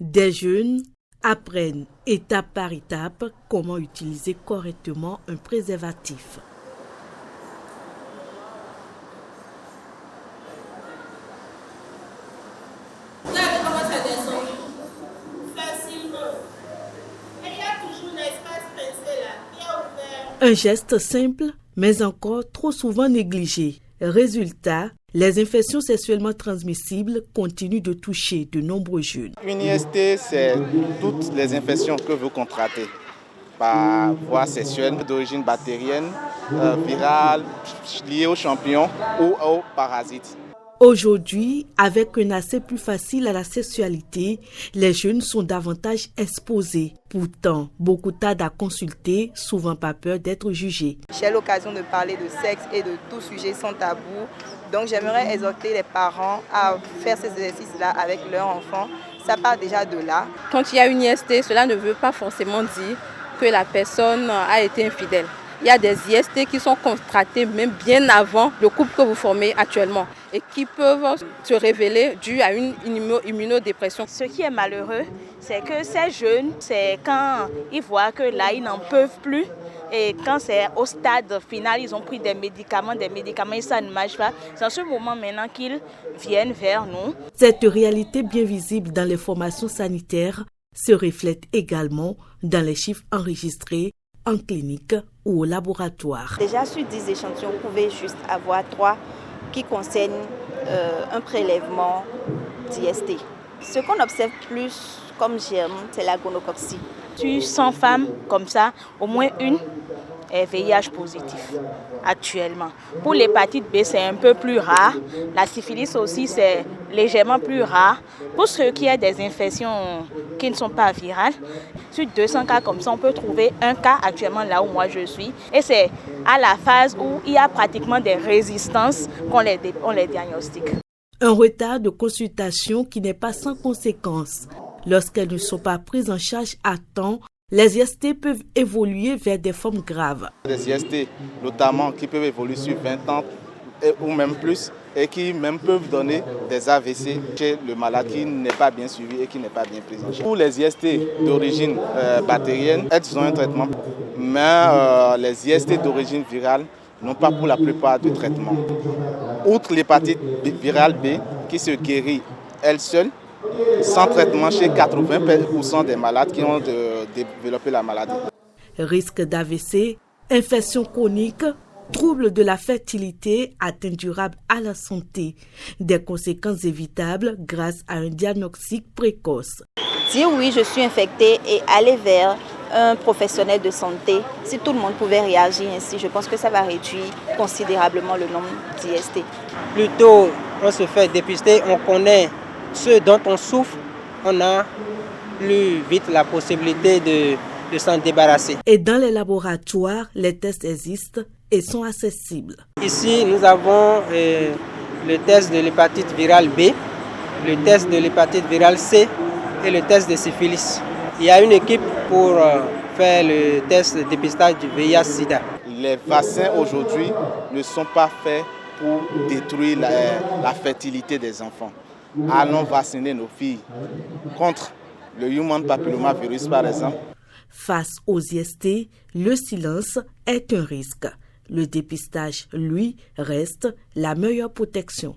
Des jeunes apprennent étape par étape comment utiliser correctement un préservatif. Un geste simple, mais encore trop souvent négligé. Résultat, les infections sexuellement transmissibles continuent de toucher de nombreux jeunes. Une IST, c'est toutes les infections que vous contractez par voie sexuelle d'origine bactérienne, virale, liée aux champignons ou aux parasites. Aujourd'hui, avec un accès plus facile à la sexualité, les jeunes sont davantage exposés. Pourtant, beaucoup tardent à consulter, souvent par peur d'être jugés. J'ai l'occasion de parler de sexe et de tout sujet sans tabou. Donc j'aimerais exhorter les parents à faire ces exercices-là avec leurs enfants. Ça part déjà de là. Quand il y a une IST, cela ne veut pas forcément dire que la personne a été infidèle. Il y a des IST qui sont contractés même bien avant le couple que vous formez actuellement et qui peuvent se révéler dû à une immunodépression. Ce qui est malheureux, c'est que ces jeunes, c'est quand ils voient que là, ils n'en peuvent plus. Et quand c'est au stade final, ils ont pris des médicaments et ça ne marche pas. C'est en ce moment maintenant qu'ils viennent vers nous. Cette réalité bien visible dans les formations sanitaires se reflète également dans les chiffres enregistrés en clinique ou au laboratoire. Déjà sur 10 échantillons, vous pouvez juste avoir 3 qui concernent un prélèvement d'IST. Ce qu'on observe plus comme germe, c'est la gonococcie. Sur 100 femmes comme ça, au moins une est VIH positif actuellement. Pour l'hépatite B, c'est un peu plus rare. La syphilis aussi, c'est légèrement plus rare. Pour ce qui est des infections qui ne sont pas virales, sur 200 cas comme ça, on peut trouver un cas actuellement là où moi je suis. Et c'est à la phase où il y a pratiquement des résistances qu'on les diagnostique. Un retard de consultation qui n'est pas sans conséquences. Lorsqu'elles ne sont pas prises en charge à temps, les IST peuvent évoluer vers des formes graves. Les IST, notamment, qui peuvent évoluer sur 20 ans ou même plus, et qui même peuvent donner des AVC chez le malade qui n'est pas bien suivi et qui n'est pas bien pris en charge. Pour les IST d'origine bactérienne, elles ont un traitement, mais les IST d'origine virale n'ont pas pour la plupart de traitement. Outre l'hépatite virale B, qui se guérit elle seule, sans traitement chez 80% des malades qui ont développé la maladie. Risque d'AVC, infection chronique, troubles de la fertilité, atteinte durable à la santé. Des conséquences évitables grâce à un diagnostic précoce. Dire oui, je suis infectée et aller vers un professionnel de santé, si tout le monde pouvait réagir ainsi, je pense que ça va réduire considérablement le nombre d'IST. Plus tôt on se fait dépister, on connaît ce dont on souffre, on a plus vite la possibilité de s'en débarrasser. Et dans les laboratoires, les tests existent et sont accessibles. Ici, nous avons le test de l'hépatite virale B, le test de l'hépatite virale C et le test de syphilis. Il y a une équipe pour faire le test de dépistage du VIH-Sida. Les vaccins aujourd'hui ne sont pas faits pour détruire la fertilité des enfants. Allons vacciner nos filles contre le human papillomavirus, par exemple. Face aux IST, le silence est un risque. Le dépistage, lui, reste la meilleure protection.